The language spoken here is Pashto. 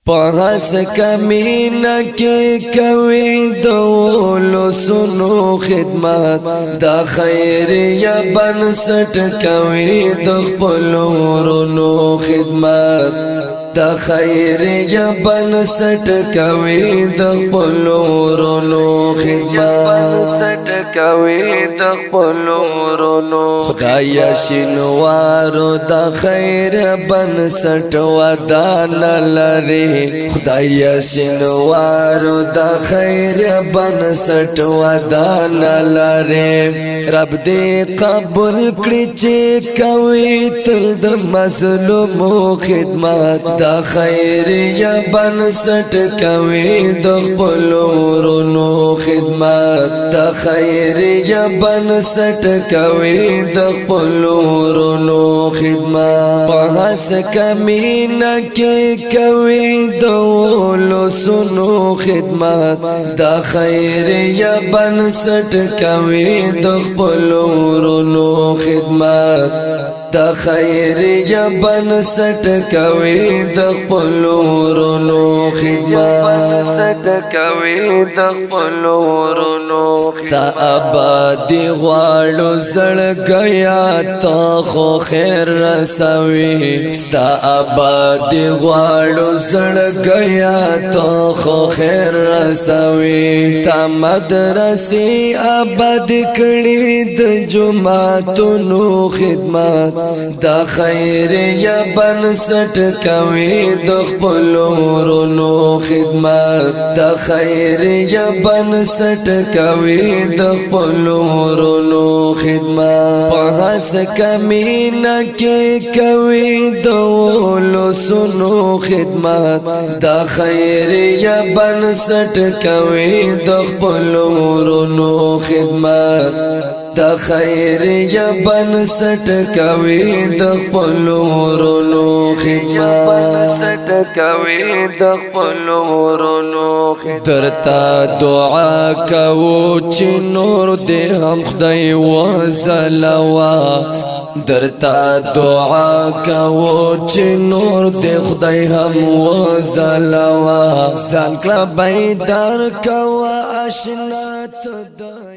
پہس کمینہ کی کوي دولو سنو خدمت دا خیر یا بنسٹ کوي د خپلو ورونو خدمت دا خیر یا بنسٹ کوي د خپلو ورونو خدمت کوي د خپلو ورونو خدای شینوارو دا خیر بنسٹ ودان لري خدای شینوارو دا خیر بنسٹ ودان لري رب دې قبول کړي چې کوي تل د مظلومو خدمت دا خیر یا بنسٹ کوي د خپلو ورونو خدمت دا خیر یا بنسٹ کوي د خپلو ورونو خدمت پہس کمینہ کې کوي دولو سنو خدمت دا خیر یا بنسٹ کوي د خپلو ورونو خدمت دا خیر یا بنسٹ کوي د خپلو ورونو خدمت کوي د خپلو ورونو ستا آبادی غواړو زړګیا تا خو خیر رسوي ستا آبادی غواړو زړګیا تا خو خیر رسوي تا مدرسې آباد کړي د جمعتونو خدمت دا خیر یا بنسٹ کوي د خپلو ورونو خدمت دا خیر یا بنسٹ کوي د خپلو ورونو خدمت پہس کمینہ کې کوي دولو سنو خدمت دا خیر یا بنسٹ کوي د خپلو ورونو خدمت دا خیر یا بنسٹ کوي د خپلو ورونو خدمت کوي د خپلو ورونو درتا دعا کوو چې نور دې هم خدای وزلوا درتا دعا کوو چې نور دې خدای هم وزلوا ځان کړه بیدار کوه آشنا ته